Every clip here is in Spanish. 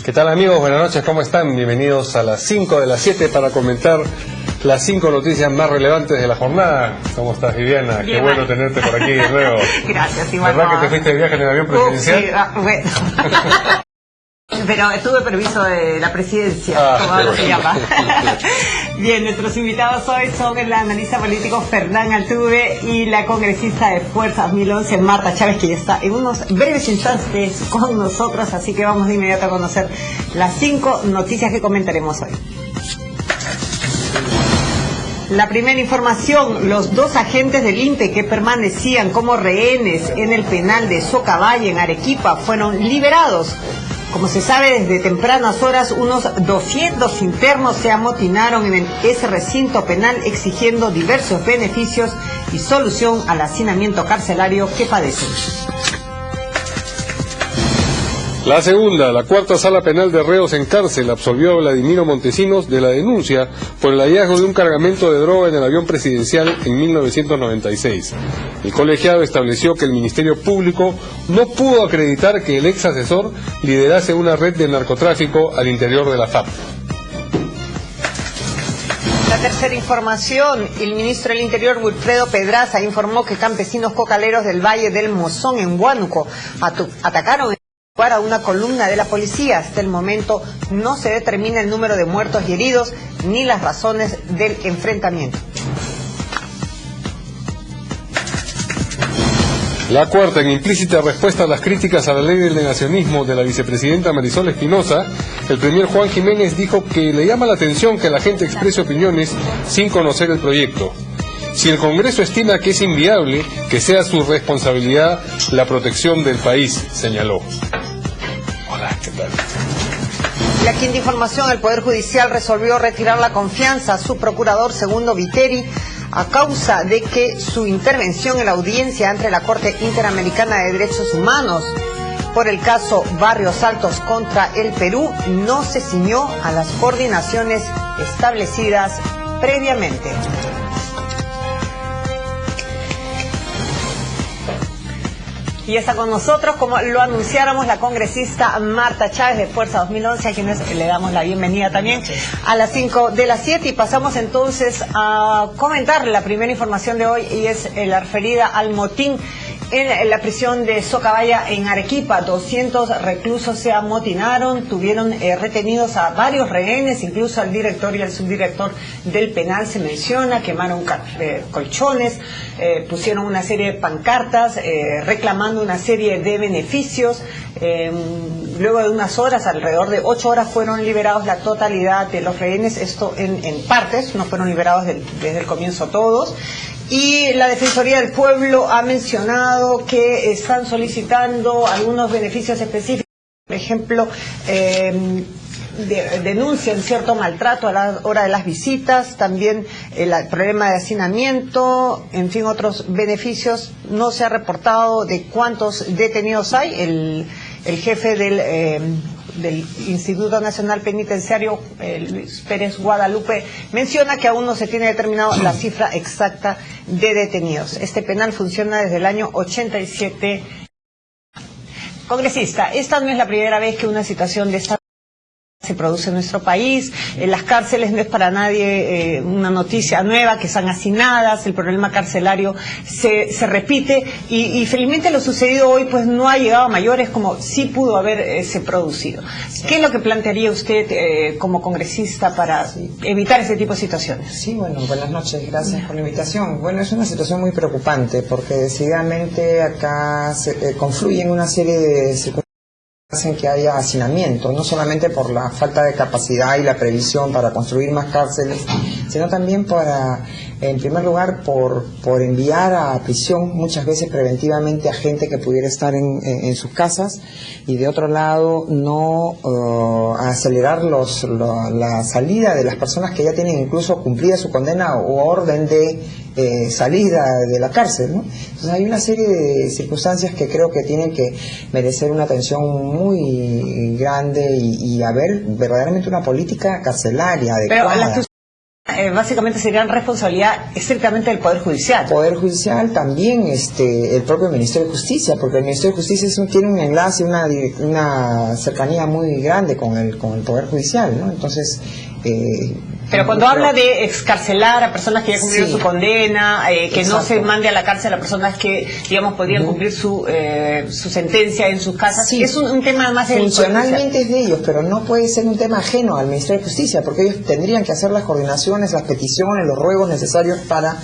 ¿Qué tal, amigos? Buenas noches, ¿cómo están? Bienvenidos a las 5 de las 7 para comentar las 5 noticias más relevantes de la jornada. ¿Cómo estás, Viviana? Bien, qué bueno tenerte por aquí de nuevo. Gracias, igual. ¿Verdad que te fuiste de viaje en el avión presidencial? Sí, bueno. Pero tuve permiso de la presidencia, como ahora se llama. Bien, nuestros invitados hoy son el analista político Fernán Altuve y la congresista de Fuerza 2011, Marta Chávez, que ya está en unos breves instantes con nosotros, así que vamos de inmediato a conocer las 5 noticias que comentaremos hoy. La primera información: los 2 agentes del INPE que permanecían como rehenes en el penal de Socabaya, en Arequipa, fueron liberados. Como se sabe, desde tempranas horas, unos 200 internos se amotinaron en ese recinto penal exigiendo diversos beneficios y solución al hacinamiento carcelario que padecen. La segunda, la cuarta sala penal de reos en cárcel absolvió a Vladimiro Montesinos de la denuncia por el hallazgo de un cargamento de droga en el avión presidencial en 1996. El colegiado estableció que el Ministerio Público no pudo acreditar que el ex asesor liderase una red de narcotráfico al interior de la FARC. La tercera información: el ministro del Interior, Wilfredo Pedraza, informó que campesinos cocaleros del Valle del Mozón, en Huánuco, atacaron a una columna de la policía. Hasta el momento no se determina el número de muertos y heridos ni las razones del enfrentamiento. La cuarta, en implícita respuesta a las críticas a la ley del negacionismo de la vicepresidenta Marisol Espinosa, el premier Juan Jiménez dijo que le llama la atención que la gente exprese opiniones sin conocer el proyecto. Si el Congreso estima que es inviable, que sea su responsabilidad la protección del país, señaló. Hola, ¿qué tal? La quinta información: el Poder Judicial resolvió retirar la confianza a su procurador Segundo Viteri a causa de que su intervención en la audiencia ante la Corte Interamericana de Derechos Humanos por el caso Barrios Altos contra el Perú no se ciñó a las coordinaciones establecidas previamente. Y está con nosotros, como lo anunciáramos, la congresista Marta Chávez de Fuerza 2011, a quienes le damos la bienvenida también a las 5 de las 7. Y pasamos entonces a comentar la primera información de hoy, y es la referida al motín en la prisión de Socabaya, en Arequipa. 200 reclusos se amotinaron, tuvieron retenidos a varios rehenes, incluso al director y al subdirector del penal se menciona. Quemaron colchones, pusieron una serie de pancartas reclamando una serie de beneficios. Luego de unas horas, alrededor de 8 horas, fueron liberados la totalidad de los rehenes, esto en partes, no fueron liberados desde el comienzo todos. Y la Defensoría del Pueblo ha mencionado que están solicitando algunos beneficios específicos. Por ejemplo, denuncian cierto maltrato a la hora de las visitas, también el problema de hacinamiento, en fin, otros beneficios. No se ha reportado de cuántos detenidos hay. El jefe del Instituto Nacional Penitenciario, Luis Pérez Guadalupe, menciona que aún no se tiene determinado la cifra exacta de detenidos. Este penal funciona desde el año 87. Congresista, esta no es la primera vez que una situación de esta se produce en nuestro país. En las cárceles no es para nadie una noticia nueva, que están hacinadas. El problema carcelario se repite y felizmente lo sucedido hoy pues no ha llegado a mayores, como sí pudo haberse producido. Sí. ¿Qué es lo que plantearía usted como congresista para evitar ese tipo de situaciones? Sí, bueno, buenas noches, gracias por la invitación. Bueno, es una situación muy preocupante porque decididamente acá se confluyen una serie de circunstancias hacen que haya hacinamiento, no solamente por la falta de capacidad y la previsión para construir más cárceles, sino también en primer lugar, por enviar a prisión muchas veces preventivamente a gente que pudiera estar en sus casas, y de otro lado no acelerar la salida de las personas que ya tienen incluso cumplida su condena o orden de salida de la cárcel, ¿no? Entonces hay una serie de circunstancias que creo que tienen que merecer una atención muy grande y haber verdaderamente una política carcelaria adecuada. básicamente serían responsabilidad estrictamente del Poder Judicial. Poder Judicial, también el propio Ministerio de Justicia, porque el Ministerio de Justicia tiene un enlace, una cercanía muy grande con el Poder Judicial, ¿no? Entonces... pero cuando habla de excarcelar a personas que ya cumplieron su condena, que no se mande a la cárcel a personas que, digamos, podrían cumplir su sentencia en sus casas, es un tema más del funcionalmente es de ellos, pero no puede ser un tema ajeno al Ministerio de Justicia, porque ellos tendrían que hacer las coordinaciones, las peticiones, los ruegos necesarios para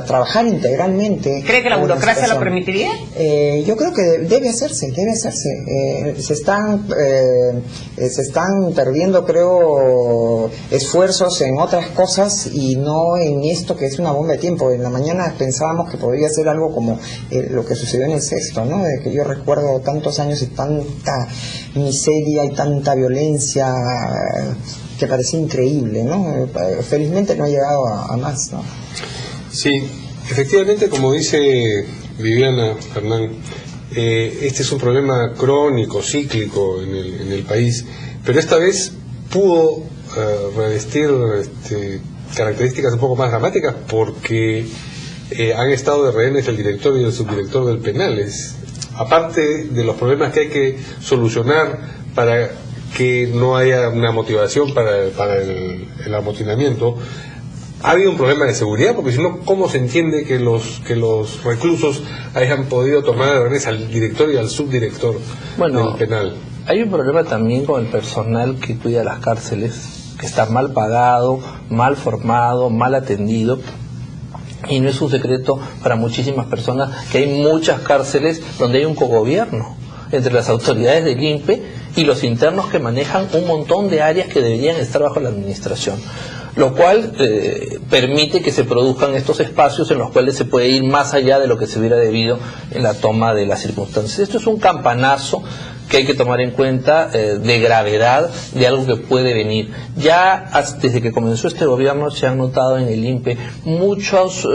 trabajar integralmente. ¿Cree que la burocracia lo permitiría? Yo creo que debe hacerse. Se están perdiendo, creo, esfuerzos en otras cosas y no en esto que es una bomba de tiempo. En la mañana pensábamos que podría ser algo como lo que sucedió en el Sexto, ¿no? De que yo recuerdo tantos años y tanta miseria y tanta violencia que parecía increíble, ¿no? Felizmente no ha llegado a más, ¿no? Sí, efectivamente, como dice Viviana, Hernán, este es un problema crónico, cíclico en el país, pero esta vez pudo revestir características un poco más dramáticas porque han estado de rehenes el director y el subdirector del Penales. Aparte de los problemas que hay que solucionar para que no haya una motivación para el amotinamiento, ha habido un problema de seguridad, porque si no, ¿cómo se entiende que los reclusos hayan podido tomar de rehenes al director y al subdirector del penal? Hay un problema también con el personal que cuida las cárceles, que está mal pagado, mal formado, mal atendido, y no es un secreto para muchísimas personas que hay muchas cárceles donde hay un cogobierno entre las autoridades del INPE y los internos que manejan un montón de áreas que deberían estar bajo la administración, lo cual permite que se produzcan estos espacios en los cuales se puede ir más allá de lo que se hubiera debido en la toma de las circunstancias. Esto es un campanazo que hay que tomar en cuenta de gravedad de algo que puede venir. Ya desde que comenzó este gobierno se han notado en el INPE muchas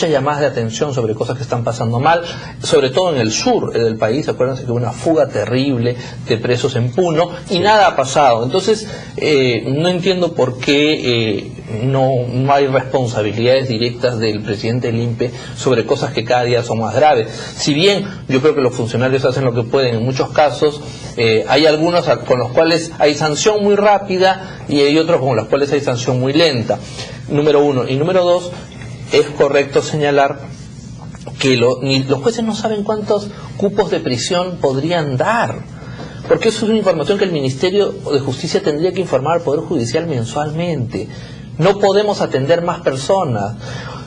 llamadas de atención sobre cosas que están pasando mal, sobre todo en el sur del país. Acuérdense que hubo una fuga terrible de presos en Puno y nada ha pasado. Entonces no entiendo por qué no hay responsabilidades directas del presidente del INPE sobre cosas que cada día son más graves. Si bien yo creo que los funcionarios hacen lo que pueden en muchos casos, hay algunos con los cuales hay sanción muy rápida y hay otros con los cuales hay sanción muy lenta, número uno. Y número dos, es correcto señalar que ni los jueces no saben cuántos cupos de prisión podrían dar, porque eso es una información que el Ministerio de Justicia tendría que informar al Poder Judicial mensualmente. No podemos atender más personas.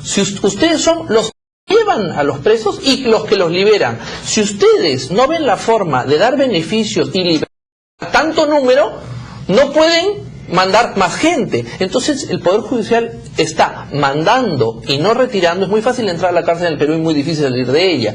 Si ustedes son los que llevan a los presos y los que los liberan, si ustedes no ven la forma de dar beneficios y liberar a tanto número, no pueden mandar más gente. Entonces el Poder Judicial está mandando y no retirando. Es muy fácil entrar a la cárcel en el Perú y muy difícil salir de ella.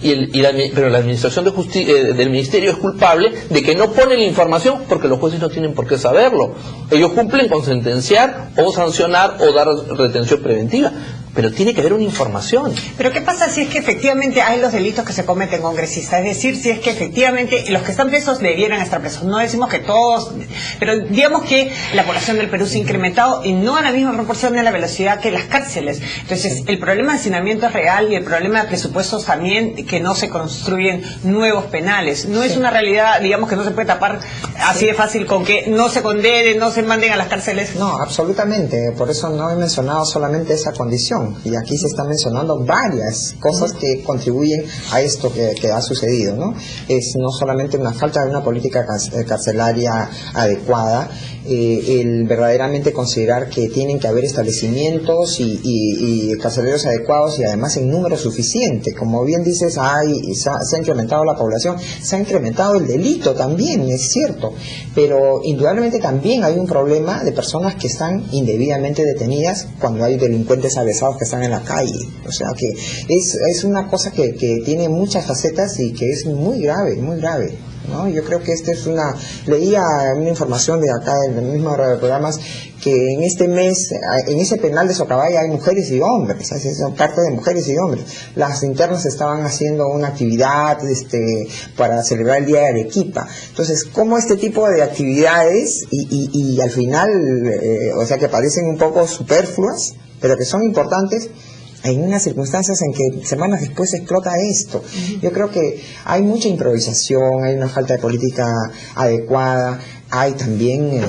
Pero la administración de justicia del ministerio es culpable de que no pone la información, porque los jueces no tienen por qué saberlo. Ellos cumplen con sentenciar o sancionar o dar retención preventiva, pero tiene que haber una información. Pero ¿qué pasa si es que efectivamente hay los delitos que se cometen, congresista? Es decir, si es que efectivamente los que están presos debieran estar presos. No decimos que todos, pero digamos que la población del Perú se ha incrementado y no a la misma proporción de la velocidad que las cárceles. Entonces, el problema de hacinamiento es real y el problema de presupuestos también, que no se construyen nuevos penales. No es una realidad, digamos, que no se puede tapar así de fácil con que no se condenen, no se manden a las cárceles. No, absolutamente. Por eso no he mencionado solamente esa condición. Y aquí se están mencionando varias cosas que contribuyen a esto que ha sucedido, ¿no? Es no solamente una falta de una política carcelaria adecuada, el verdaderamente considerar que tienen que haber establecimientos y carceleros adecuados y además en número suficiente. Como bien dices, se ha incrementado la población, se ha incrementado el delito también, es cierto, pero indudablemente también hay un problema de personas que están indebidamente detenidas cuando hay delincuentes avesados soldados que están en la calle. O sea que es una cosa que tiene muchas facetas y que es muy grave, ¿no? Yo creo que leía una información de acá en el mismo programas que en este mes, en ese penal de Socabaya hay mujeres y hombres, son parte de mujeres y hombres. Las internas estaban haciendo una actividad para celebrar el Día de Arequipa. Entonces, ¿cómo este tipo de actividades y al final, o sea, que parecen un poco superfluas, pero que son importantes, en unas circunstancias en que semanas después explota esto? Yo creo que hay mucha improvisación, hay una falta de política adecuada, hay también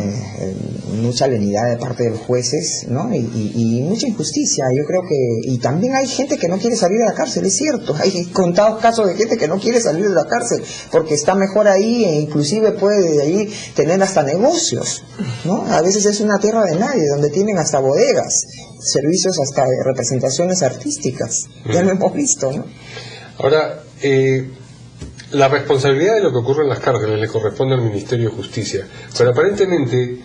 mucha lenidad de parte de los jueces, ¿no? Y mucha injusticia, yo creo que... Y también hay gente que no quiere salir de la cárcel, es cierto. Hay contados casos de gente que no quiere salir de la cárcel porque está mejor ahí e inclusive puede de ahí tener hasta negocios, ¿no? A veces es una tierra de nadie, donde tienen hasta bodegas, servicios hasta de representaciones artísticas. Ya lo hemos visto, ¿no? Ahora, la responsabilidad de lo que ocurre en las cárceles le corresponde al Ministerio de Justicia, pero aparentemente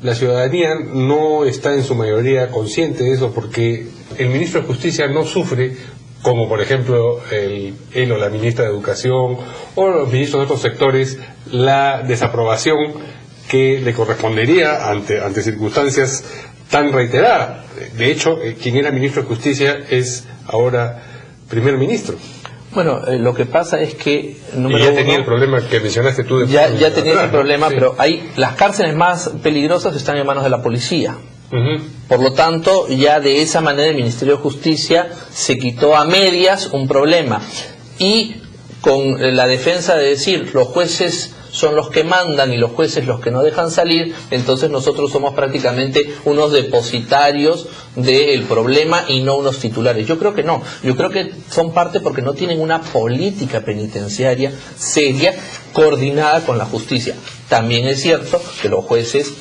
la ciudadanía no está en su mayoría consciente de eso, porque el ministro de Justicia no sufre, como por ejemplo él o la ministra de Educación o los ministros de otros sectores, la desaprobación que le correspondería ante circunstancias tan reiteradas. De hecho, quien era ministro de Justicia es ahora primer ministro. Bueno, lo que pasa es que... Y ya tenía el problema que mencionaste tú. Ya tenía ese problema, sí. Pero las cárceles más peligrosas están en manos de la policía. Por lo tanto, ya de esa manera el Ministerio de Justicia se quitó a medias un problema. Y con la defensa de decir, los jueces son los que mandan y los jueces los que no dejan salir, entonces nosotros somos prácticamente unos depositarios del problema y no unos titulares. Yo creo que no, yo creo que son parte porque no tienen una política penitenciaria seria, coordinada con la justicia. También es cierto que los jueces,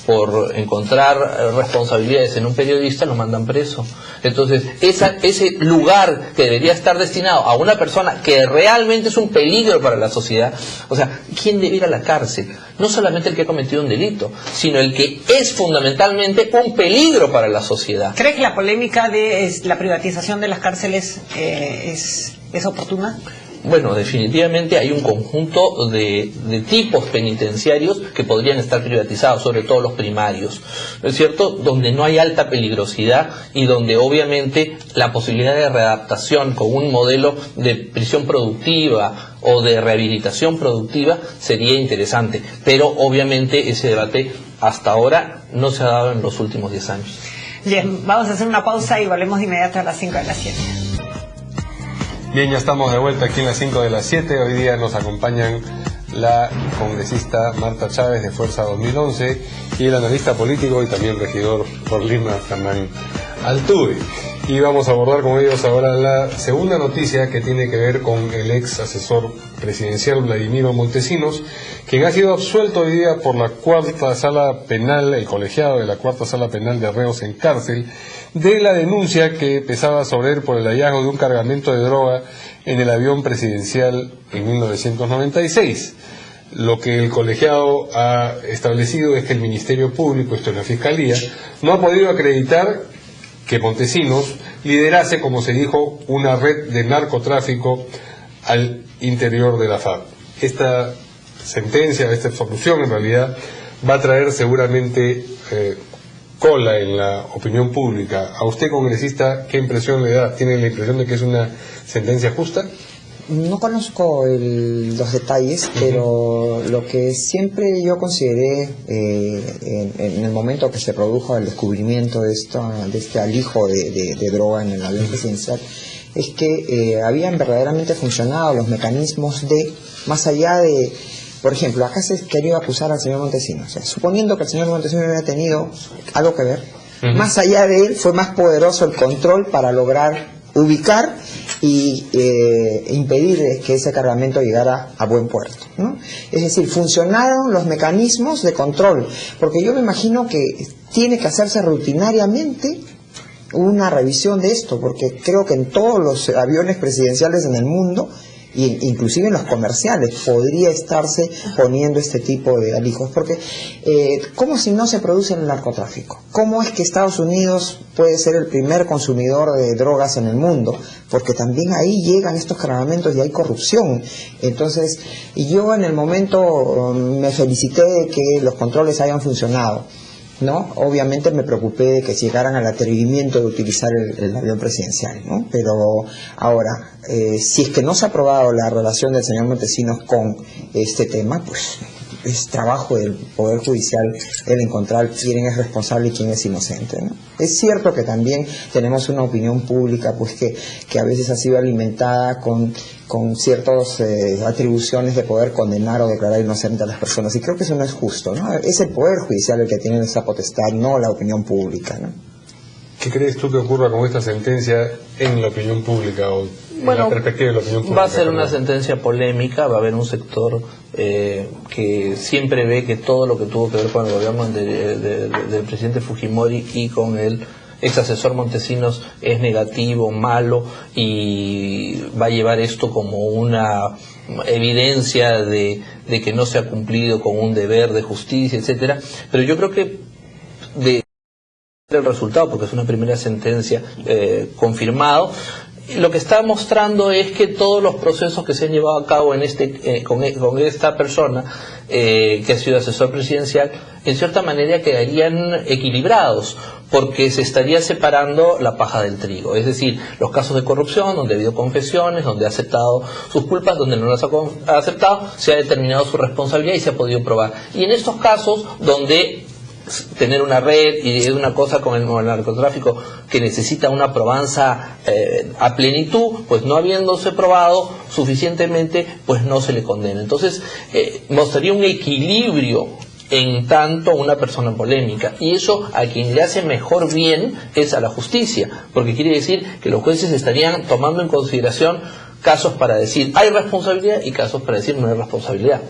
por encontrar responsabilidades en un periodista, lo mandan preso. Entonces, ese lugar que debería estar destinado a una persona que realmente es un peligro para la sociedad, o sea, ¿quién debe ir a la cárcel? No solamente el que ha cometido un delito, sino el que es fundamentalmente un peligro para la sociedad. ¿Cree que la polémica de la privatización de las cárceles es oportuna? Bueno, definitivamente hay un conjunto de tipos penitenciarios que podrían estar privatizados, sobre todo los primarios, ¿no es cierto?, donde no hay alta peligrosidad y donde obviamente la posibilidad de readaptación con un modelo de prisión productiva o de rehabilitación productiva sería interesante, pero obviamente ese debate hasta ahora no se ha dado en los últimos 10 años. Bien, vamos a hacer una pausa y volvemos de inmediato a las 5 de las 7. Bien, ya estamos de vuelta aquí en las 5 de las 7. Hoy día nos acompañan la congresista Marta Chávez de Fuerza 2011 y el analista político y también regidor por Lima, Fernán Altuve. Y vamos a abordar con ellos ahora la segunda noticia, que tiene que ver con el ex asesor presidencial Vladimiro Montesinos, quien ha sido absuelto hoy día por la cuarta sala penal, el colegiado de la cuarta sala penal de reos en cárcel, de la denuncia que pesaba sobre él por el hallazgo de un cargamento de droga en el avión presidencial en 1996. Lo que el colegiado ha establecido es que el Ministerio Público, esto es la Fiscalía, no ha podido acreditar que Montesinos liderase, como se dijo, una red de narcotráfico al interior de la FARC. Esta sentencia, esta solución en realidad va a traer seguramente cola en la opinión pública. A usted, congresista, ¿qué impresión le da? ¿Tiene la impresión de que es una sentencia justa? No conozco los detalles, pero lo que siempre yo consideré en el momento que se produjo el descubrimiento de este alijo de droga en el avión presidencial es que habían verdaderamente funcionado los mecanismos de, más allá de, por ejemplo, acá se quería acusar al señor Montesinos, o sea, suponiendo que el señor Montesinos hubiera tenido algo que ver, más allá de él fue más poderoso el control para lograr ubicar y impedir que ese cargamento llegara a buen puerto, ¿no? Es decir, funcionaron los mecanismos de control, porque yo me imagino que tiene que hacerse rutinariamente una revisión de esto, porque creo que en todos los aviones presidenciales en el mundo inclusive en los comerciales podría estarse poniendo este tipo de alijos, porque ¿cómo si no se produce el narcotráfico? ¿Cómo es que Estados Unidos puede ser el primer consumidor de drogas en el mundo? Porque también ahí llegan estos cargamentos y hay corrupción. Entonces, y yo en el momento me felicité de que los controles hayan funcionado, ¿no? Obviamente me preocupé de que llegaran al atrevimiento de utilizar el avión presidencial, ¿no? Pero ahora, si es que no se ha aprobado la relación del señor Montesinos con este tema, pues es trabajo del Poder Judicial el encontrar quién es responsable y quién es inocente, ¿no? Es cierto que también tenemos una opinión pública pues que a veces ha sido alimentada con ciertas atribuciones de poder condenar o declarar inocente a las personas, y creo que eso no es justo, ¿no? Es el Poder Judicial el que tiene esa potestad, no la opinión pública, ¿no? ¿Qué crees tú que ocurra con esta sentencia en la opinión pública o en la perspectiva de la opinión pública? Va a ser una sentencia polémica, va a haber un sector que siempre ve que todo lo que tuvo que ver con el gobierno del presidente Fujimori y con el ex asesor Montesinos es negativo, malo, y va a llevar esto como una evidencia de que no se ha cumplido con un deber de justicia, etcétera. Pero yo creo que el resultado, porque es una primera sentencia confirmado, lo que está mostrando es que todos los procesos que se han llevado a cabo en con esta persona que ha sido asesor presidencial, en cierta manera quedarían equilibrados, porque se estaría separando la paja del trigo, es decir, los casos de corrupción donde ha habido confesiones, donde ha aceptado sus culpas, donde no las ha aceptado, se ha determinado su responsabilidad y se ha podido probar, y en estos casos donde tener una red y es una cosa con el narcotráfico que necesita una probanza a plenitud, pues no habiéndose probado suficientemente, pues no se le condena. Entonces mostraría un equilibrio en tanto una persona polémica, y eso a quien le hace mejor bien es a la justicia, porque quiere decir que los jueces estarían tomando en consideración casos para decir hay responsabilidad y casos para decir no hay responsabilidad.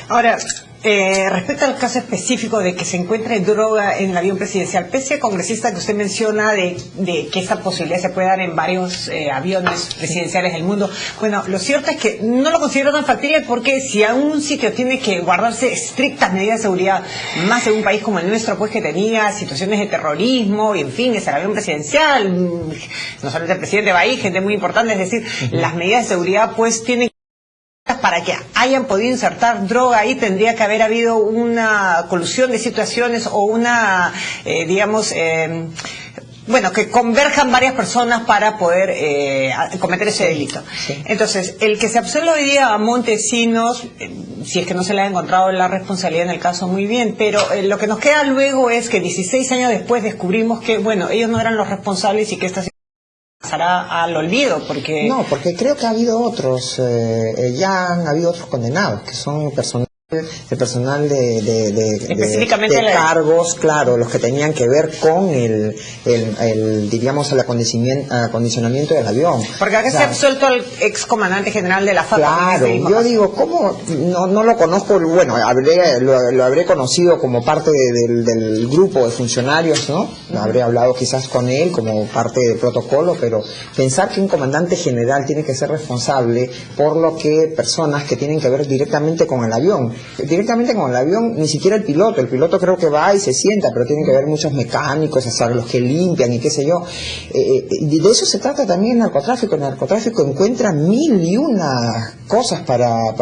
Ahora, respecto al caso específico de que se encuentre droga en el avión presidencial, pese a congresista que usted menciona de que esa posibilidad se puede dar en varios aviones presidenciales del mundo, bueno, lo cierto es que no lo considero tan factible, porque si a un sitio tiene que guardarse estrictas medidas de seguridad, más en un país como el nuestro, pues que tenía situaciones de terrorismo, y en fin, es el avión presidencial, no solamente el presidente va ahí, gente muy importante, es decir, las medidas de seguridad pues tienen para que hayan podido insertar droga ahí, tendría que haber habido una colusión de situaciones o una, bueno, que converjan varias personas para poder cometer ese delito. Sí. Entonces, el que se absuelve hoy día a Montesinos, si es que no se le ha encontrado la responsabilidad en el caso, muy bien, pero lo que nos queda luego es que 16 años después descubrimos que, bueno, ellos no eran los responsables y que esta pasará al olvido, porque... No, porque creo que ha habido otros, ya han habido otros condenados, que son el personal de cargos, claro, los que tenían que ver con diríamos, el acondicionamiento del avión. Porque acá se ha absuelto al ex comandante general de la FARC. Claro, yo digo, ¿cómo? No lo conozco, bueno, lo habré conocido como parte del grupo de funcionarios, ¿no? Habré hablado quizás con él como parte del protocolo, pero pensar que un comandante general tiene que ser responsable por lo que personas que tienen que ver directamente con el avión, ni siquiera el piloto creo que va y se sienta, pero tienen que ver muchos mecánicos, hasta los que limpian y qué sé yo. De eso se trata también el narcotráfico. El narcotráfico encuentra 1001 cosas para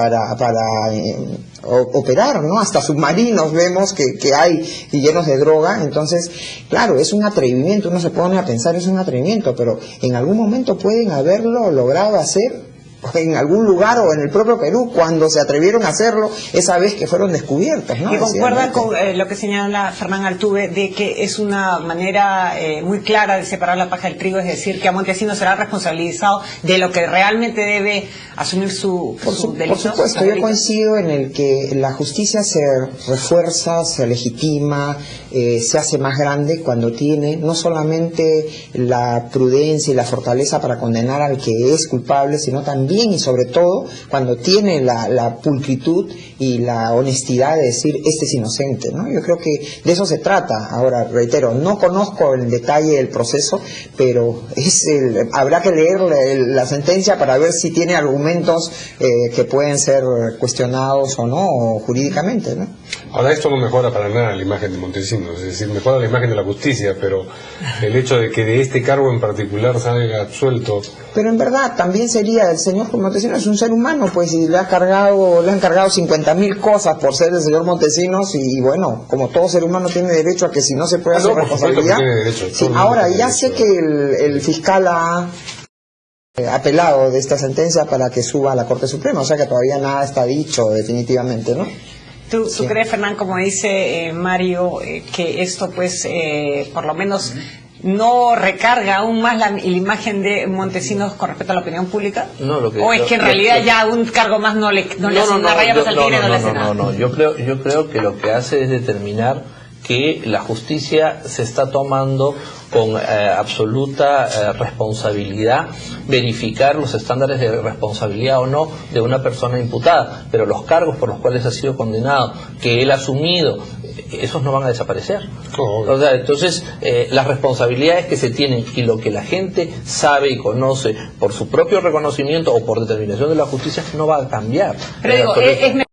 operar, ¿no? Hasta submarinos vemos que hay llenos de droga. Entonces, claro, es un atrevimiento, uno se pone a pensar, es un atrevimiento, pero en algún momento pueden haberlo logrado hacer en algún lugar o en el propio Perú, cuando se atrevieron a hacerlo esa vez que fueron descubiertos, ¿no? Y concuerda con lo que señala Fernán Altuve, de que es una manera muy clara de separar la paja del trigo, es decir, que a Montesinos será responsabilizado de lo que realmente debe asumir su delito. Por supuesto, yo coincido en el que la justicia se refuerza, se legitima, se hace más grande cuando tiene no solamente la prudencia y la fortaleza para condenar al que es culpable, sino también también y sobre todo cuando tiene la pulcritud y la honestidad de decir este es inocente, ¿no? Yo creo que de eso se trata. Ahora, reitero, no conozco en detalle el proceso, pero habrá que leer la sentencia para ver si tiene argumentos que pueden ser cuestionados o no jurídicamente, ¿no? Ahora, esto no mejora para nada la imagen de Montesinos, es decir, mejora la imagen de la justicia, pero el hecho de que de este cargo en particular salga absuelto... Pero en verdad también sería, el señor Montesinos es un ser humano, pues, y le han cargado 50.000 cosas por ser el señor Montesinos, y bueno, como todo ser humano tiene derecho a que si no se puede hacer responsabilidad... Sí, ahora, ya sé que el fiscal ha apelado de esta sentencia para que suba a la Corte Suprema, o sea que todavía nada está dicho definitivamente, ¿no? ¿Tú crees, Fernán, como dice Mario, que esto pues por lo menos no recarga aún más la imagen de Montesinos con respecto a la opinión pública? No, ¿O es que en realidad ya un cargo más no le hace una raya más al tigre y no le hace nada? No, yo creo que lo que hace es determinar que la justicia se está tomando con absoluta responsabilidad, verificar los estándares de responsabilidad o no de una persona imputada, pero los cargos por los cuales ha sido condenado, que él ha asumido, esos no van a desaparecer. O sea, entonces, las responsabilidades que se tienen y lo que la gente sabe y conoce por su propio reconocimiento o por determinación de la justicia no va a cambiar. Pero digo, es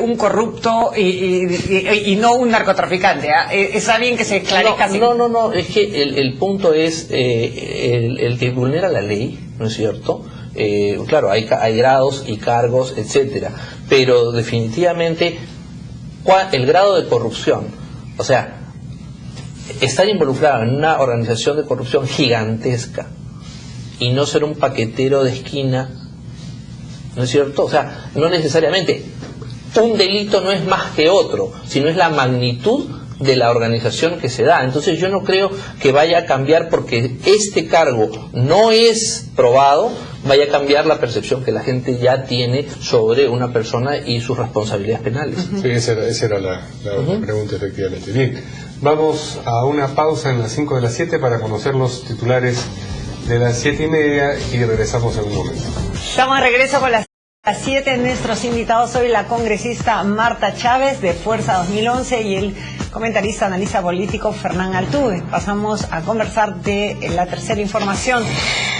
un corrupto y no un narcotraficante, ¿eh? Está bien que se esclarezca. No, es que el punto es el que vulnera la ley, ¿no es cierto? Claro, hay grados y cargos, etcétera, pero definitivamente el grado de corrupción, o sea, estar involucrado en una organización de corrupción gigantesca y no ser un paquetero de esquina, ¿no es cierto? O sea, no necesariamente un delito no es más que otro, sino es la magnitud de la organización que se da. Entonces yo no creo que vaya a cambiar porque este cargo no es probado, vaya a cambiar la percepción que la gente ya tiene sobre una persona y sus responsabilidades penales. Sí, esa era la pregunta, efectivamente. Bien, vamos a una pausa en las 5 de las 7 para conocer los titulares de las 7:30 y regresamos en un momento. Estamos de regreso con las 7. Nuestros invitados hoy, la congresista Marta Chávez de Fuerza 2011 y el comentarista, analista político Fernán Altuve. Pasamos a conversar de la tercera información,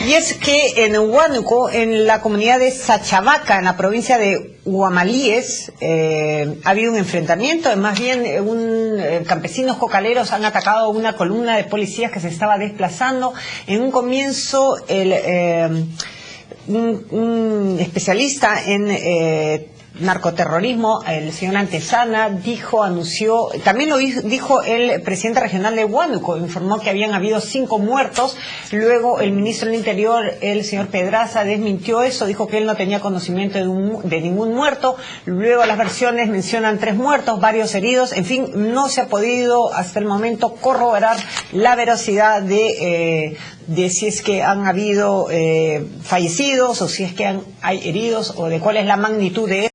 y es que en Huánuco, en la comunidad de Sachavaca, en la provincia de Huamalíes, ha habido un enfrentamiento. Más bien campesinos cocaleros han atacado una columna de policías que se estaba desplazando. En un comienzo un especialista en narcoterrorismo, el señor Antesana, anunció, también lo dijo el presidente regional de Huánuco, informó que habían habido 5 muertos. Luego el ministro del Interior, el señor Pedraza, desmintió eso, dijo que él no tenía conocimiento de ningún muerto. Luego las versiones mencionan 3 muertos, varios heridos. En fin, no se ha podido hasta el momento corroborar la veracidad de si es que han habido fallecidos o si es que hay heridos o de cuál es la magnitud de eso.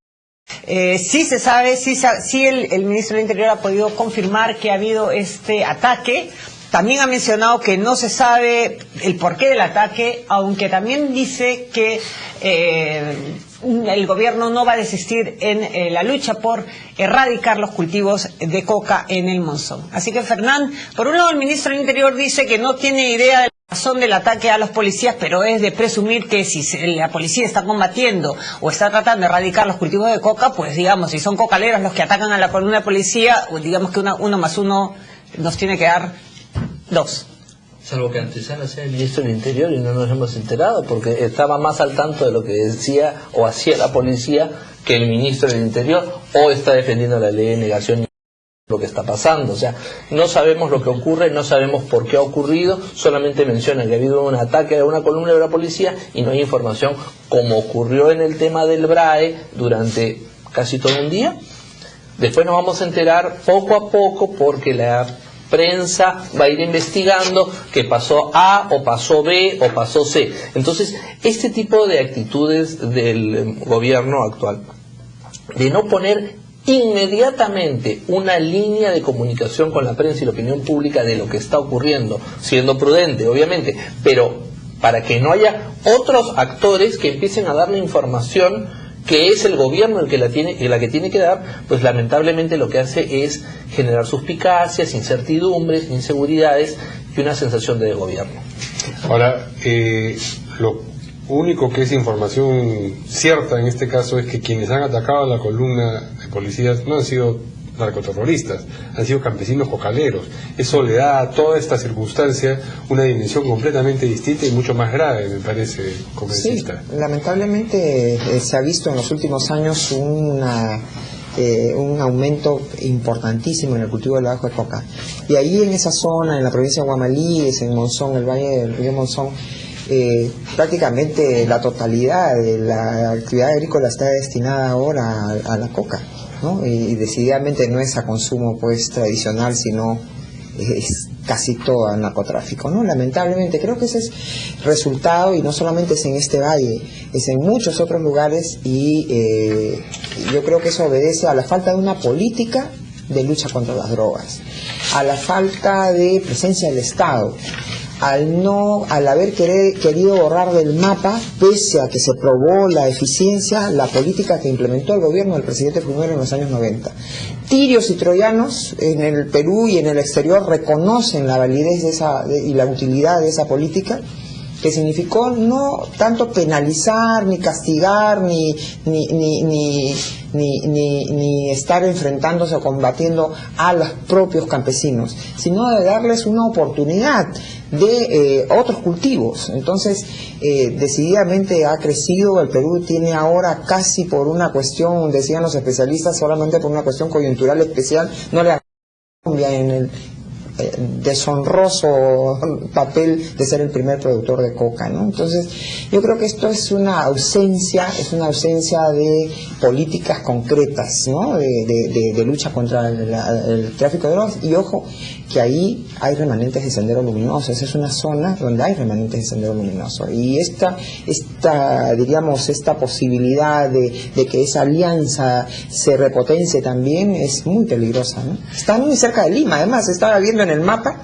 Sí se sabe, sí el ministro del Interior ha podido confirmar que ha habido este ataque. También ha mencionado que no se sabe el porqué del ataque, aunque también dice que el gobierno no va a desistir en la lucha por erradicar los cultivos de coca en el Monzón. Así que, Fernán, por un lado el ministro del Interior dice que no tiene idea de la razón del ataque a los policías, pero es de presumir que si la policía está combatiendo o está tratando de erradicar los cultivos de coca, pues digamos, si son cocaleros los que atacan a la columna de policía, pues digamos que 1 más 1 nos tiene que dar 2. Salvo que Antesana sea el ministro del Interior y no nos hemos enterado, porque estaba más al tanto de lo que decía o hacía la policía que el ministro del Interior, o está defendiendo la ley de negación lo que está pasando. O sea, no sabemos lo que ocurre, no sabemos por qué ha ocurrido, solamente mencionan que ha habido un ataque a una columna de la policía y no hay información, como ocurrió en el tema del BRAE durante casi todo un día. Después nos vamos a enterar poco a poco porque la prensa va a ir investigando que pasó A o pasó B o pasó C. Entonces, este tipo de actitudes del gobierno actual, de no poner inmediatamente una línea de comunicación con la prensa y la opinión pública de lo que está ocurriendo, siendo prudente, obviamente, pero para que no haya otros actores que empiecen a darle información que es el gobierno el que la que tiene que dar, pues lamentablemente lo que hace es generar suspicacias, incertidumbres, inseguridades y una sensación de gobierno. Ahora, lo único que es información cierta en este caso es que quienes han atacado a la columna de policías no han sido narcoterroristas, han sido campesinos cocaleros. Eso le da a toda esta circunstancia una dimensión completamente distinta y mucho más grave, me parece, congresista. Sí, lamentablemente se ha visto en los últimos años un aumento importantísimo en el cultivo del ajo de coca. Y ahí en esa zona, en la provincia de Guamalíes, en Monzón, el valle del río Monzón, prácticamente la totalidad de la actividad agrícola está destinada ahora a la coca, ¿no? Y decididamente no es a consumo pues tradicional, sino es casi todo al narcotráfico, ¿no? Lamentablemente creo que ese es resultado, y no solamente es en este valle, es en muchos otros lugares, y yo creo que eso obedece a la falta de una política de lucha contra las drogas, a la falta de presencia del Estado, al haber querido borrar del mapa, pese a que se probó la eficiencia, la política que implementó el gobierno del presidente Fujimori en los años 90. Tirios y troyanos en el Perú y en el exterior reconocen la validez y la utilidad de esa política, que significó no tanto penalizar, ni castigar, ni estar enfrentándose o combatiendo a los propios campesinos, sino de darles una oportunidad de otros cultivos. Entonces, decididamente ha crecido. El Perú tiene ahora, casi por una cuestión, decían los especialistas, solamente por una cuestión coyuntural especial, no le cambia en el deshonroso papel de ser el primer productor de coca, ¿no? Entonces, yo creo que esto es una ausencia de políticas concretas, ¿no? De lucha contra el tráfico de drogas. Y ojo, que ahí hay remanentes de Sendero Luminoso. Esa es una zona donde hay remanentes de Sendero Luminoso. Y esta posibilidad de que esa alianza se repotencie también es muy peligrosa, ¿no? Está muy cerca de Lima, además, estaba viendo en el mapa,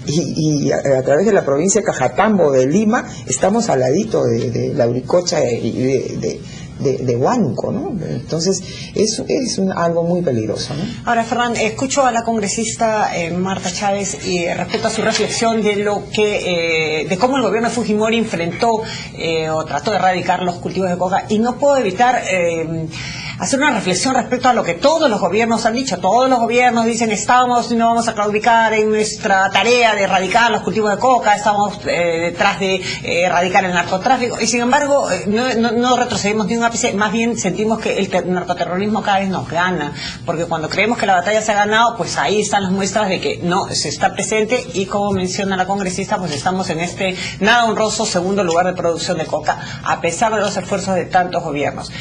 y a través de la provincia de Cajatambo de Lima, estamos al ladito de Lauricocha y de Huánuco, ¿no? Entonces, eso es algo muy peligroso, ¿no? Ahora, Fernán, escucho a la congresista Marta Chávez y respecto a su reflexión de cómo el gobierno de Fujimori enfrentó o trató de erradicar los cultivos de coca, y no puedo evitar hacer una reflexión respecto a lo que todos los gobiernos han dicho. Todos los gobiernos dicen: estamos y no vamos a claudicar en nuestra tarea de erradicar los cultivos de coca, estamos detrás de erradicar el narcotráfico, y sin embargo no retrocedemos ni un ápice. Más bien sentimos que el narcoterrorismo cada vez nos gana, porque cuando creemos que la batalla se ha ganado, pues ahí están las muestras de que no se está presente, y como menciona la congresista, pues estamos en este nada honroso segundo lugar de producción de coca, a pesar de los esfuerzos de tantos gobiernos.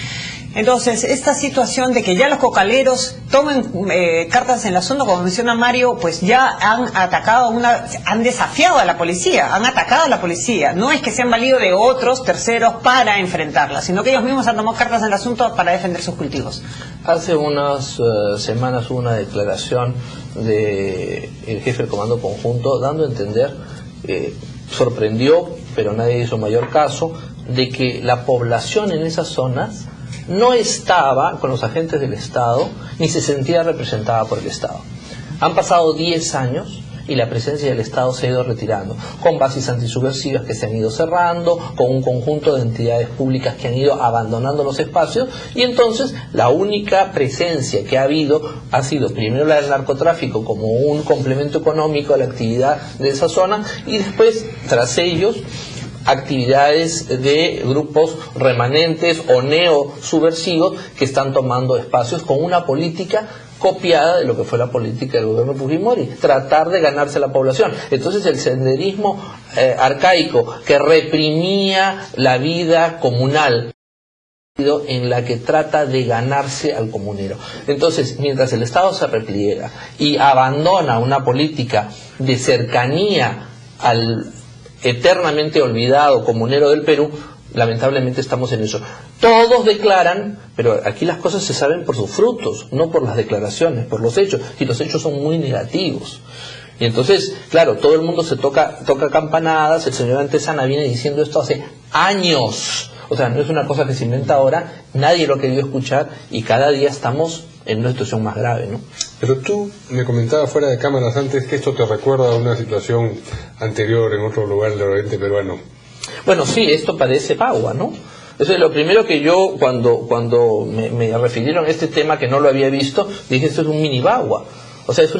Entonces, esta situación de que ya los cocaleros tomen cartas en el asunto, como menciona Mario, pues ya han desafiado a la policía, han atacado a la policía. No es que se han valido de otros terceros para enfrentarla, sino que ellos mismos han tomado cartas en el asunto para defender sus cultivos. Hace unas semanas hubo una declaración del jefe del Comando Conjunto dando a entender, sorprendió, pero nadie hizo mayor caso, de que la población en esas zonas no estaba con los agentes del Estado, ni se sentía representada por el Estado. Han pasado 10 años y la presencia del Estado se ha ido retirando, con bases antisubversivas que se han ido cerrando, con un conjunto de entidades públicas que han ido abandonando los espacios, y entonces la única presencia que ha habido ha sido primero la del narcotráfico como un complemento económico a la actividad de esa zona, y después, tras ellos, actividades de grupos remanentes o neosubversivos que están tomando espacios con una política copiada de lo que fue la política del gobierno Fujimori, tratar de ganarse la población. Entonces, el senderismo arcaico que reprimía la vida comunal, en la que trata de ganarse al comunero. Entonces, mientras el Estado se repliega y abandona una política de cercanía al eternamente olvidado comunero del Perú, lamentablemente estamos en eso. Todos declaran, pero aquí las cosas se saben por sus frutos, no por las declaraciones, por los hechos, y los hechos son muy negativos. Y entonces, claro, todo el mundo se toca campanadas, el señor Antezana viene diciendo esto hace años. O sea, no es una cosa que se inventa ahora, nadie lo ha querido escuchar y cada día estamos en una situación más grave, ¿no? Pero tú me comentabas fuera de cámaras antes que esto te recuerda a una situación anterior en otro lugar del oriente peruano. Bueno, sí, esto parece Pagua, ¿no? Eso es lo primero que yo, cuando me refirieron a este tema que no lo había visto, dije, esto es un mini Bagua. O sea, es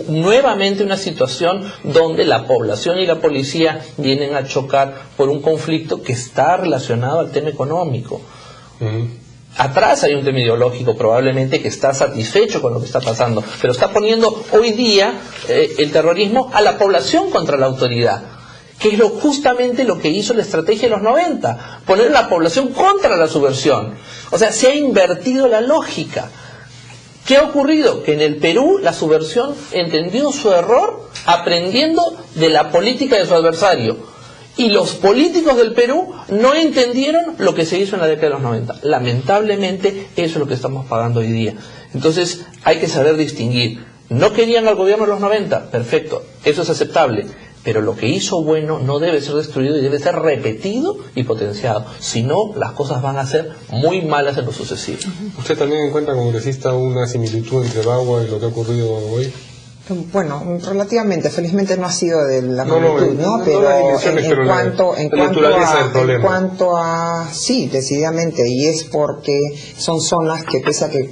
nuevamente una situación donde la población y la policía vienen a chocar por un conflicto que está relacionado al tema económico. Atrás hay un tema ideológico probablemente que está satisfecho con lo que está pasando, pero está poniendo hoy día el terrorismo a la población contra la autoridad, que es justamente lo que hizo la estrategia de los 90, poner a la población contra la subversión. O sea, se ha invertido la lógica. ¿Qué ha ocurrido? Que en el Perú la subversión entendió su error aprendiendo de la política de su adversario. Y los políticos del Perú no entendieron lo que se hizo en la década de los 90. Lamentablemente, eso es lo que estamos pagando hoy día. Entonces, hay que saber distinguir. ¿No querían al gobierno de los 90? Perfecto, eso es aceptable. Pero lo que hizo bueno no debe ser destruido y debe ser repetido y potenciado. Si no, las cosas van a ser muy malas en lo sucesivo. ¿Usted también encuentra, congresista, una similitud entre Bagua y lo que ha ocurrido hoy? Bueno, relativamente, felizmente no ha sido de la magnitud, ¿no? Pero en cuanto a, sí, decididamente, y es porque son zonas que pese a que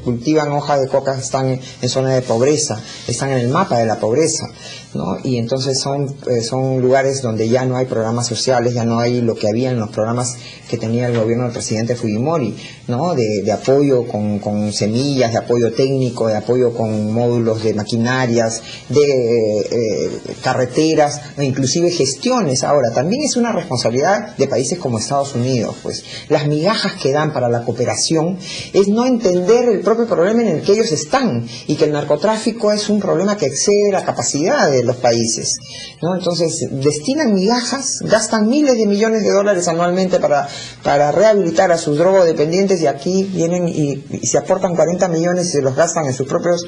cultivan hoja de coca están en zona de pobreza, están en el mapa de la pobreza, ¿no? Y entonces son lugares donde ya no hay programas sociales, ya no hay lo que había en los programas que tenía el gobierno del presidente Fujimori, ¿no? De apoyo con semillas, de apoyo técnico, de apoyo con módulos de maquinarias, de carreteras, e inclusive gestiones. Ahora, también es una responsabilidad de países como Estados Unidos, pues las migajas que dan para la cooperación es no entender el propio problema en el que ellos están y que el narcotráfico es un problema que excede la capacidad de los países, ¿no? Entonces destinan migajas, gastan miles de millones de dólares anualmente para rehabilitar a sus drogodependientes y aquí vienen y se aportan 40 millones y se los gastan en sus propios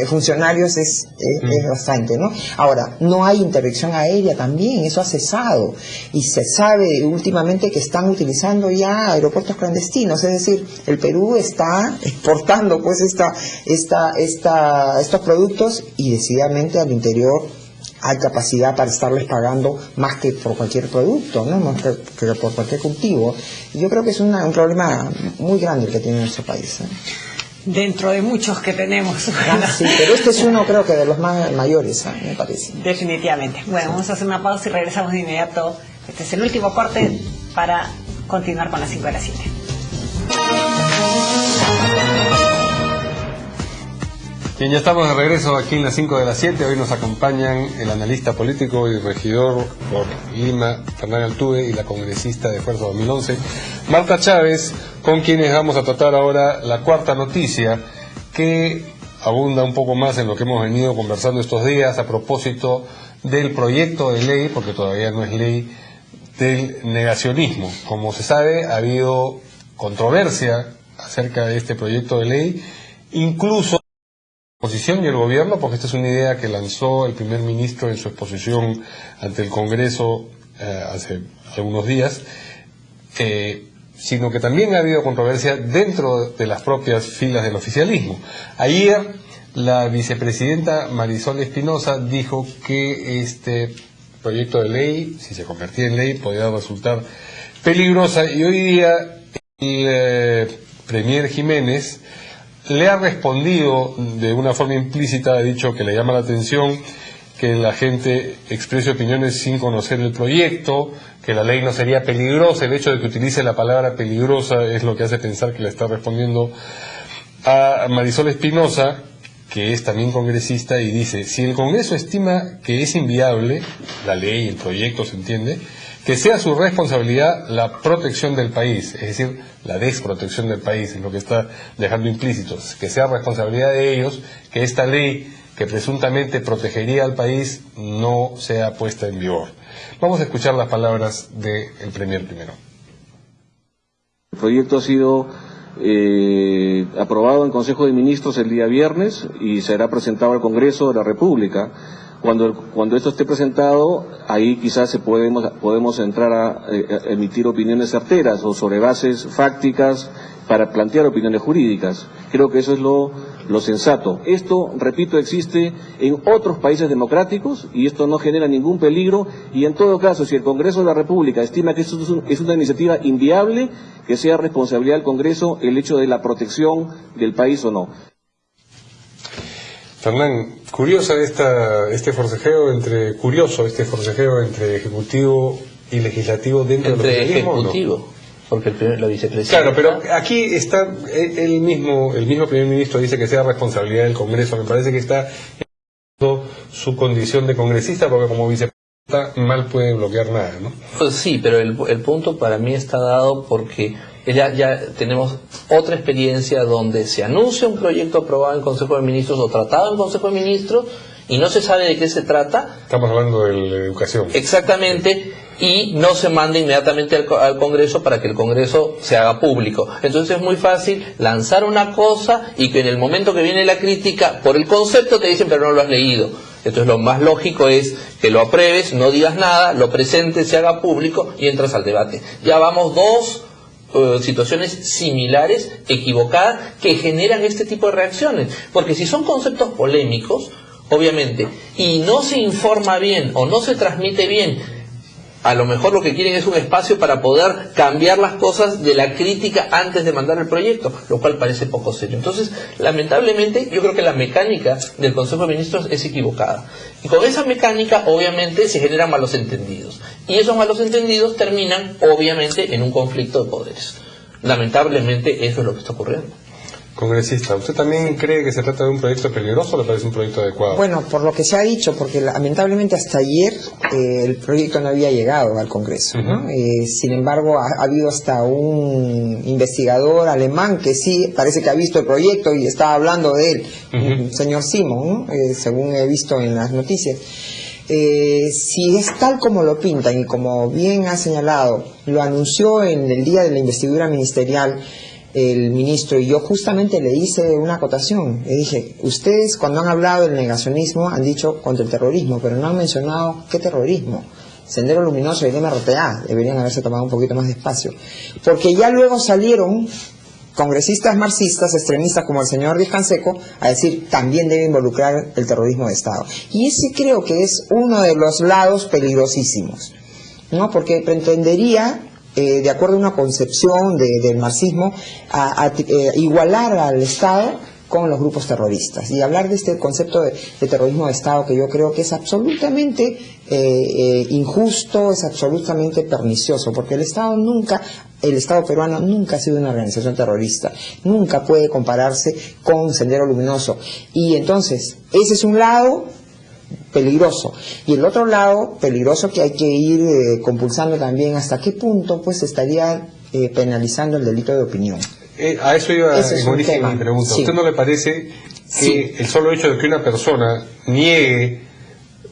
funcionarios, es bastante, ¿no? Ahora, no hay interdicción aérea también, eso ha cesado y se sabe últimamente que están utilizando ya aeropuertos clandestinos, es decir, el Perú está exportando pues estos productos y decididamente al interior hay capacidad para estarles pagando más que por cualquier producto, ¿no? Más que por cualquier cultivo. Y yo creo que es un problema muy grande el que tiene nuestro país, ¿eh? Dentro de muchos que tenemos. Sí, pero este es uno creo que de los más mayores, me parece. Definitivamente. Bueno, vamos a hacer una pausa y regresamos de inmediato. Este es el último corte para continuar con las 5 de las 7. Bien, ya estamos de regreso aquí en las 5 de las 7. Hoy nos acompañan el analista político y regidor por Lima, Fernán Altuve, y la congresista de Fuerza 2011, Marta Chávez, con quienes vamos a tratar ahora la cuarta noticia, que abunda un poco más en lo que hemos venido conversando estos días a propósito del proyecto de ley, porque todavía no es ley, del negacionismo. Como se sabe, ha habido controversia acerca de este proyecto de ley, incluso la oposición y el gobierno, porque esta es una idea que lanzó el primer ministro en su exposición ante el Congreso hace algunos días, sino que también ha habido controversia dentro de las propias filas del oficialismo. Ayer la vicepresidenta Marisol Espinosa dijo que este proyecto de ley, si se convertía en ley, podía resultar peligrosa, y hoy día el premier Jiménez le ha respondido de una forma implícita, ha dicho que le llama la atención que la gente exprese opiniones sin conocer el proyecto, que la ley no sería peligrosa. El hecho de que utilice la palabra peligrosa es lo que hace pensar que le está respondiendo a Marisol Espinosa, que es también congresista, y dice: si el Congreso estima que es inviable la ley, el proyecto, se entiende, que sea su responsabilidad la protección del país, es decir, la desprotección del país, es lo que está dejando implícito, que sea responsabilidad de ellos que esta ley, que presuntamente protegería al país, no sea puesta en vigor. Vamos a escuchar las palabras del premier primero. El proyecto ha sido aprobado en Consejo de Ministros el día viernes y será presentado al Congreso de la República. Cuando esto esté presentado, ahí quizás podemos entrar a emitir opiniones certeras o sobre bases fácticas para plantear opiniones jurídicas. Creo que eso es lo sensato. Esto, repito, existe en otros países democráticos y esto no genera ningún peligro, y en todo caso, si el Congreso de la República estima que esto es una iniciativa inviable, que sea responsabilidad del Congreso el hecho de la protección del país o no. Fernán, curioso este forcejeo entre ejecutivo y legislativo dentro del oficialismo, ejecutivo, ¿no? Porque la vicepresidenta... Claro, pero aquí está el mismo primer ministro dice que sea responsabilidad del Congreso. Me parece que está en su condición de congresista, porque como vicepresidenta mal puede bloquear nada, ¿no? Pues sí, pero el punto para mí está dado porque ya tenemos otra experiencia donde se anuncia un proyecto aprobado en Consejo de Ministros o tratado en Consejo de Ministros y no se sabe de qué se trata. Estamos hablando de la educación. Exactamente, y no se manda inmediatamente al Congreso para que el Congreso se haga público. Entonces es muy fácil lanzar una cosa y que en el momento que viene la crítica por el concepto te dicen pero no lo has leído. Entonces lo más lógico es que lo apruebes, no digas nada, lo presentes, se haga público y entras al debate. Ya vamos dos situaciones similares, equivocadas, que generan este tipo de reacciones. Porque si son conceptos polémicos, obviamente, y no se informa bien o no se transmite bien, a lo mejor lo que quieren es un espacio para poder cambiar las cosas de la crítica antes de mandar el proyecto, lo cual parece poco serio. Entonces, lamentablemente, yo creo que la mecánica del Consejo de Ministros es equivocada. Y con esa mecánica, obviamente, se generan malos entendidos. Y esos malos entendidos terminan, obviamente, en un conflicto de poderes. Lamentablemente, eso es lo que está ocurriendo. Congresista, ¿usted también cree que se trata de un proyecto peligroso o le parece un proyecto adecuado? Bueno, por lo que se ha dicho, porque lamentablemente hasta ayer el proyecto no había llegado al Congreso, ¿no? Sin embargo, ha habido hasta un investigador alemán que sí parece que ha visto el proyecto y estaba hablando de él, el señor Simon, ¿no? Según he visto en las noticias. Si es tal como lo pintan y como bien ha señalado, lo anunció en el día de la investidura ministerial el ministro, y yo justamente le hice una acotación. Le dije, ustedes cuando han hablado del negacionismo han dicho contra el terrorismo, pero no han mencionado qué terrorismo. Sendero Luminoso y el MRTA deberían haberse tomado un poquito más de espacio, porque ya luego salieron congresistas marxistas, extremistas como el señor Díaz Canseco, a decir también debe involucrar el terrorismo de Estado. Y ese creo que es uno de los lados peligrosísimos, ¿no? Porque pretendería, de acuerdo a una concepción del marxismo, igualar al Estado con los grupos terroristas y hablar de este concepto de terrorismo de Estado, que yo creo que es absolutamente injusto, es absolutamente pernicioso, porque el Estado peruano nunca ha sido una organización terrorista, nunca puede compararse con Sendero Luminoso, y entonces ese es un lado peligroso, y el otro lado peligroso que hay que ir compulsando también hasta qué punto pues estaría penalizando el delito de opinión. A eso iba en origen mi pregunta. Sí. ¿A usted no le parece que el solo hecho de que una persona niegue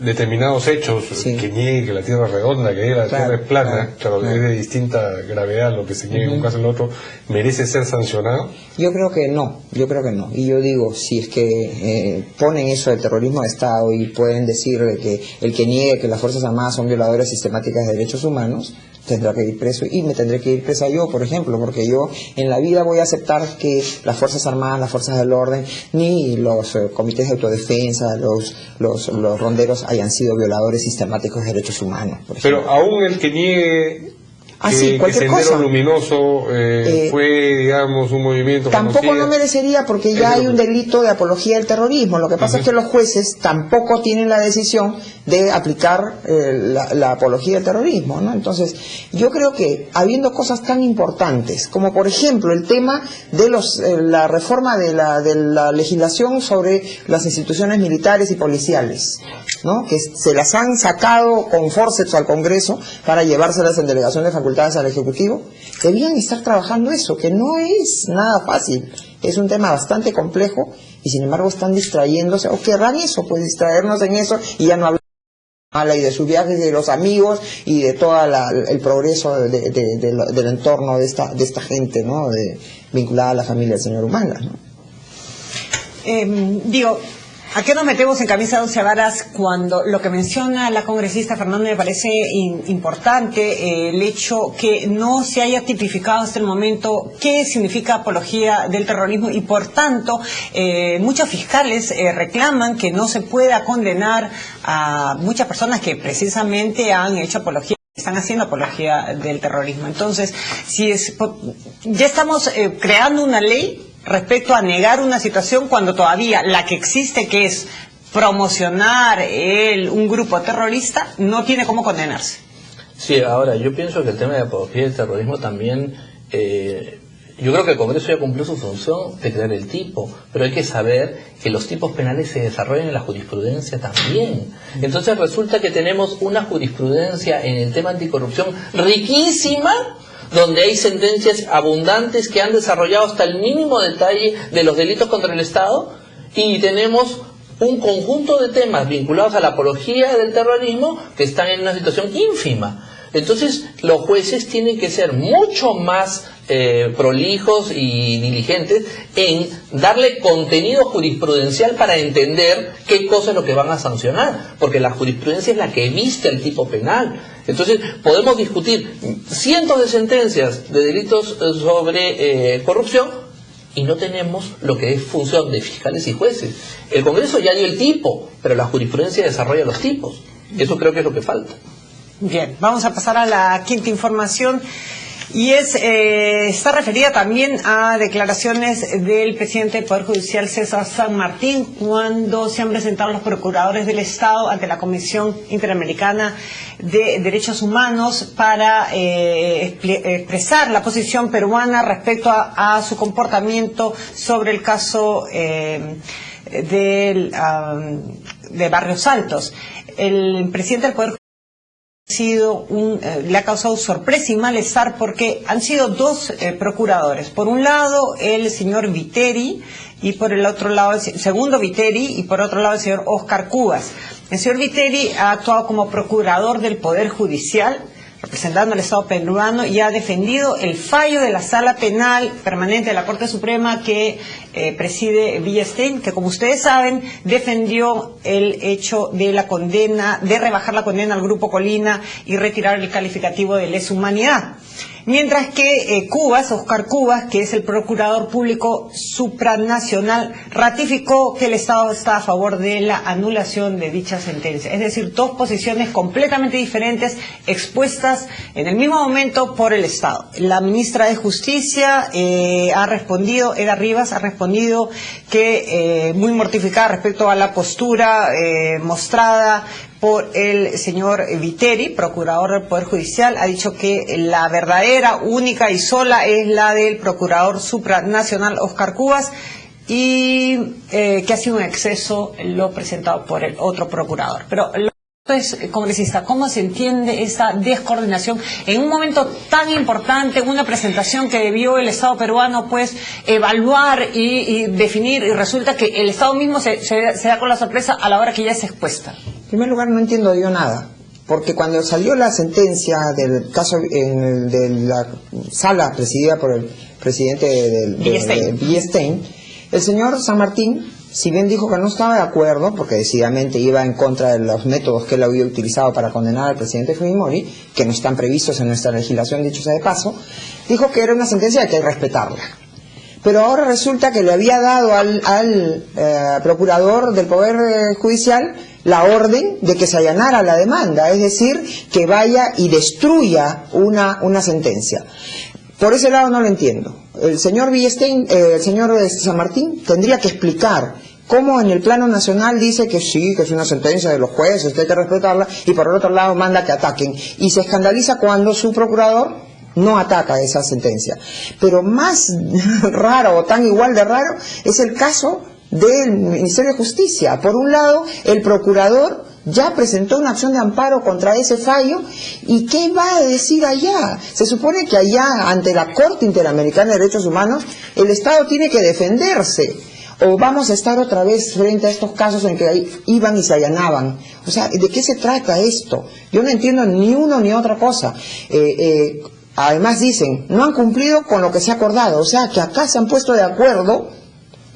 determinados hechos, que niegue que la Tierra es redonda, que la Tierra es plana, claro, es de distinta gravedad lo que se niegue en un caso en el otro, merece ser sancionado? Yo creo que no, y yo digo, si es que ponen eso de terrorismo de Estado y pueden decir que el que niegue que las Fuerzas Armadas son violadoras sistemáticas de derechos humanos, tendrá que ir preso, y me tendré que ir presa yo, por ejemplo, porque yo en la vida voy a aceptar que las Fuerzas Armadas, las Fuerzas del Orden, ni los comités de autodefensa, los ronderos hayan sido violadores sistemáticos de derechos humanos. Pero aún el que niegue que cualquier Sendero cosa. Luminoso fue, digamos, un movimiento tampoco conocido, no merecería, porque ya hay un delito de apología del terrorismo. Lo que pasa es que los jueces tampoco tienen la decisión de aplicar la apología del terrorismo, ¿no? Entonces, yo creo que habiendo cosas tan importantes como, por ejemplo, el tema de la reforma de la legislación sobre las instituciones militares y policiales, ¿no? Que se las han sacado con forceps al Congreso para llevárselas en delegación de facultades al Ejecutivo, debían estar trabajando eso, que no es nada fácil, es un tema bastante complejo, y sin embargo están distrayéndose, o querrán eso, pues distraernos en eso y ya no hablar y de sus viajes, de los amigos y de todo el progreso del entorno de esta gente, ¿no? Vinculada a la familia del señor Humala, ¿no? ¿A qué nos metemos en camisa de once varas cuando lo que menciona la congresista Fernández me parece importante, el hecho que no se haya tipificado hasta el momento qué significa apología del terrorismo y por tanto muchos fiscales reclaman que no se pueda condenar a muchas personas que precisamente han hecho apología, están haciendo apología del terrorismo? Entonces, ya estamos creando una ley respecto a negar una situación cuando todavía la que existe, que es promocionar un grupo terrorista, no tiene cómo condenarse. Sí, ahora, yo pienso que el tema de apología del terrorismo también, yo creo que el Congreso ya cumplió su función de crear el tipo, pero hay que saber que los tipos penales se desarrollan en la jurisprudencia también. Entonces resulta que tenemos una jurisprudencia en el tema anticorrupción riquísima, donde hay sentencias abundantes que han desarrollado hasta el mínimo detalle de los delitos contra el Estado, y tenemos un conjunto de temas vinculados a la apología del terrorismo que están en una situación ínfima. Entonces los jueces tienen que ser mucho más prolijos y diligentes en darle contenido jurisprudencial para entender qué cosa es lo que van a sancionar, porque la jurisprudencia es la que viste el tipo penal. Entonces podemos discutir cientos de sentencias de delitos sobre corrupción y no tenemos lo que es función de fiscales y jueces. El Congreso ya dio el tipo, pero la jurisprudencia desarrolla los tipos. Eso creo que es lo que falta. Bien, vamos a pasar a la quinta información y está referida también a declaraciones del presidente del Poder Judicial, César San Martín, cuando se han presentado los procuradores del Estado ante la Comisión Interamericana de Derechos Humanos para expresar la posición peruana respecto a su comportamiento sobre el caso de Barrios Altos. El presidente del Poder le ha causado sorpresa y malestar porque han sido dos procuradores. Por un lado el señor Viteri y por el otro lado el segundo Viteri y por otro lado el señor Oscar Cubas. El señor Viteri ha actuado como procurador del Poder Judicial, representando al Estado peruano, y ha defendido el fallo de la Sala Penal Permanente de la Corte Suprema que preside Villestein, que como ustedes saben defendió el hecho de la condena, de rebajar la condena al Grupo Colina y retirar el calificativo de lesa humanidad. Mientras que Oscar Cubas, que es el procurador público supranacional, ratificó que el Estado está a favor de la anulación de dicha sentencia. Es decir, dos posiciones completamente diferentes expuestas en el mismo momento por el Estado. La ministra de Justicia ha respondido, Eda Rivas, ha respondido que muy mortificada respecto a la postura mostrada por el señor Viteri, procurador del Poder Judicial. Ha dicho que la verdadera, única y sola es la del procurador supranacional Oscar Cubas y que ha sido un exceso lo presentado por el otro procurador. Pero entonces, congresista, ¿cómo se entiende esta descoordinación en un momento tan importante, una presentación que debió el Estado peruano pues evaluar y definir, y resulta que el Estado mismo se da con la sorpresa a la hora que ya es expuesta? En primer lugar, no entiendo yo nada, porque cuando salió la sentencia del caso de la sala presidida por el presidente de Villestein, el señor San Martín, si bien dijo que no estaba de acuerdo, porque decididamente iba en contra de los métodos que él había utilizado para condenar al presidente Fujimori, que no están previstos en nuestra legislación, dicho sea de paso, dijo que era una sentencia que hay que respetarla. Pero ahora resulta que le había dado al procurador del Poder Judicial la orden de que se allanara la demanda, es decir, que vaya y destruya una sentencia. Por ese lado no lo entiendo. El señor Villestein, el señor San Martín, tendría que explicar cómo en el plano nacional dice que sí, que es una sentencia de los jueces, que hay que respetarla, y por el otro lado manda que ataquen. Y se escandaliza cuando su procurador no ataca esa sentencia. Pero más raro, o tan igual de raro, es el caso del Ministerio de Justicia. Por un lado, el procurador ya presentó una acción de amparo contra ese fallo, ¿y qué va a decir allá? Se supone que allá, ante la Corte Interamericana de Derechos Humanos, el Estado tiene que defenderse. ¿O vamos a estar otra vez frente a estos casos en que iban y se allanaban? O sea, ¿de qué se trata esto? Yo no entiendo ni uno ni otra cosa. Además dicen, no han cumplido con lo que se ha acordado. O sea, que acá se han puesto de acuerdo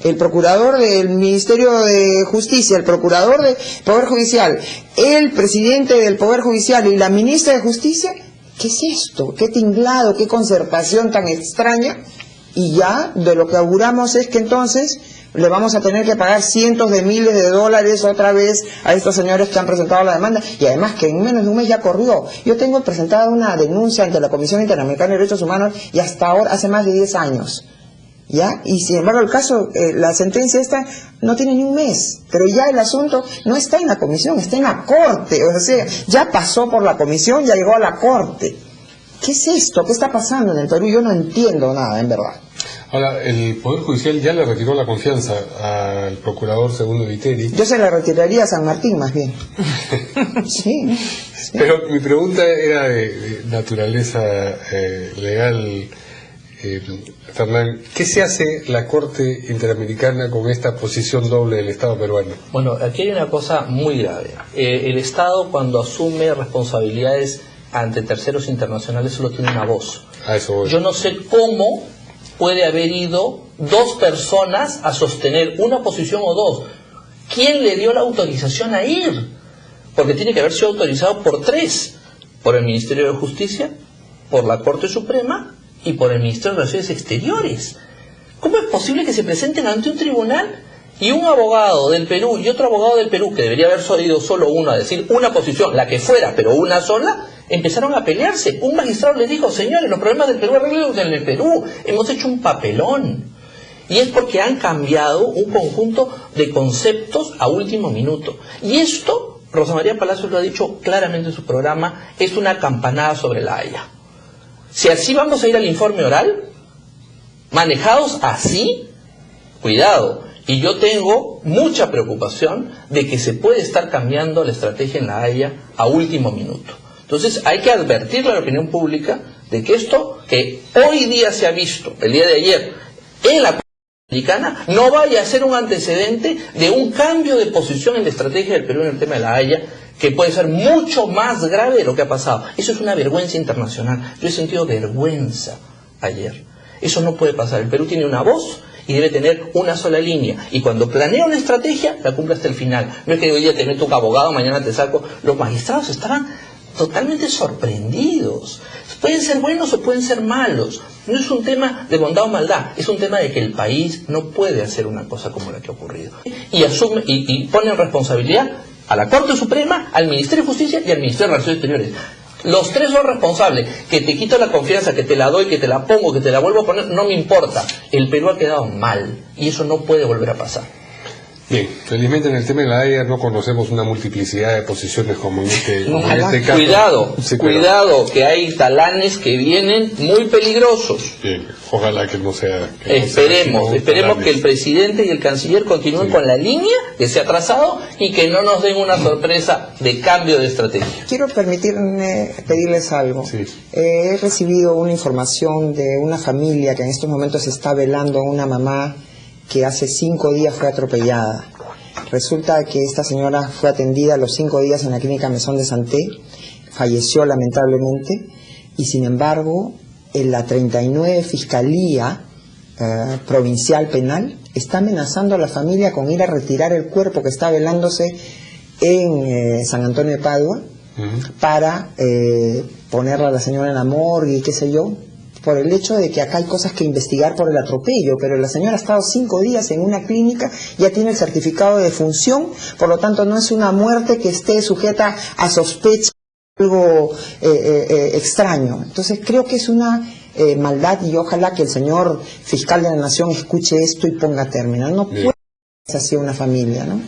el procurador del Ministerio de Justicia, el procurador del Poder Judicial, el presidente del Poder Judicial y la ministra de Justicia. ¿Qué es esto? ¿Qué tinglado? ¿Qué concertación tan extraña? Y ya de lo que auguramos es que entonces le vamos a tener que pagar cientos de miles de dólares otra vez a estos señores que han presentado la demanda, y además que en menos de un mes ya corrió. Yo tengo presentada una denuncia ante la Comisión Interamericana de Derechos Humanos y hasta ahora hace más de 10 años. ¿Ya? Y sin embargo el caso, la sentencia esta no tiene ni un mes, pero ya el asunto no está en la comisión, está en la corte. O sea, ya pasó por la comisión, ya llegó a la corte. ¿Qué es esto? ¿Qué está pasando en el Perú? Yo no entiendo nada, en verdad. Ahora, el Poder Judicial ya le retiró la confianza al procurador segundo Viteri. Yo se la retiraría a San Martín, más bien. Sí. Pero mi pregunta era de naturaleza legal, Fernán. ¿Qué se hace la Corte Interamericana con esta posición doble del Estado peruano? Bueno, aquí hay una cosa muy grave. El Estado, cuando asume responsabilidades ante terceros internacionales, solo tiene una voz. A eso voy. Yo no sé cómo puede haber ido dos personas a sostener una posición o dos. ¿Quién le dio la autorización a ir? Porque tiene que haber sido autorizado por tres: por el Ministerio de Justicia, por la Corte Suprema y por el Ministerio de Relaciones Exteriores. ¿Cómo es posible que se presenten ante un tribunal y un abogado del Perú y otro abogado del Perú, que debería haber ido solo uno a decir una posición, la que fuera, pero una sola, empezaron a pelearse? Un magistrado les dijo: señores, los problemas del Perú arreglados en el Perú, hemos hecho un papelón. Y es porque han cambiado un conjunto de conceptos a último minuto. Y esto, Rosa María Palacios lo ha dicho claramente en su programa, es una campanada sobre la Haya. Si así vamos a ir al informe oral, manejados así, cuidado. Y yo tengo mucha preocupación de que se puede estar cambiando la estrategia en la Haya a último minuto. Entonces hay que advertirle a la opinión pública de que esto que hoy día se ha visto, el día de ayer, en la Corte Interamericana, no vaya a ser un antecedente de un cambio de posición en la estrategia del Perú en el tema de la Haya, que puede ser mucho más grave de lo que ha pasado. Eso es una vergüenza internacional. Yo he sentido vergüenza ayer. Eso no puede pasar. El Perú tiene una voz y debe tener una sola línea. Y cuando planea una estrategia, la cumple hasta el final. No es que hoy día te meto un abogado, mañana te saco. Los magistrados estaban totalmente sorprendidos. Pueden ser buenos o pueden ser malos. No es un tema de bondad o maldad. Es un tema de que el país no puede hacer una cosa como la que ha ocurrido. Y asume y pone en responsabilidad a la Corte Suprema, al Ministerio de Justicia y al Ministerio de Relaciones Exteriores. Los tres son responsables. Que te quito la confianza, que te la doy, que te la pongo, que te la vuelvo a poner, no me importa. El Perú ha quedado mal y eso no puede volver a pasar. Bien, felizmente en el tema de la Haya no conocemos una multiplicidad de posiciones como en este caso. Cuidado, Sí, pero- cuidado, que hay talanes que vienen muy peligrosos. Bien, ojalá que no sea... Esperemos que el presidente y el canciller continúen con la línea que se ha trazado y que no nos den una sorpresa de cambio de estrategia. Quiero permitirme pedirles algo. Sí. He recibido una información de una familia que en estos momentos está velando a una mamá que hace 5 días fue atropellada. Resulta que esta señora fue atendida a los 5 días en la clínica Mesón de Santé, falleció lamentablemente, y sin embargo en la 39 Fiscalía Provincial Penal está amenazando a la familia con ir a retirar el cuerpo que está velándose en San Antonio de Padua para ponerla a la señora en la morgue y qué sé yo, por el hecho de que acá hay cosas que investigar por el atropello, pero la señora ha estado 5 días en una clínica, ya tiene el certificado de defunción, por lo tanto no es una muerte que esté sujeta a sospecha, algo extraño. Entonces creo que es una maldad y ojalá que el señor fiscal de la Nación escuche esto y ponga término. No puede ser así una familia, ¿no?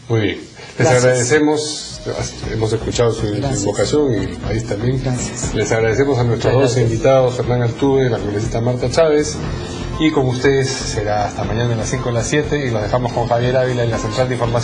Muy bien. Les Gracias. agradecemos, hemos escuchado su invocación y el país también. Gracias. Les agradecemos a nuestros dos invitados, Fernán Altuve y la congresista Marta Chávez. Y con ustedes será hasta mañana a las 5 o las 7 y los dejamos con Javier Ávila en la central de información.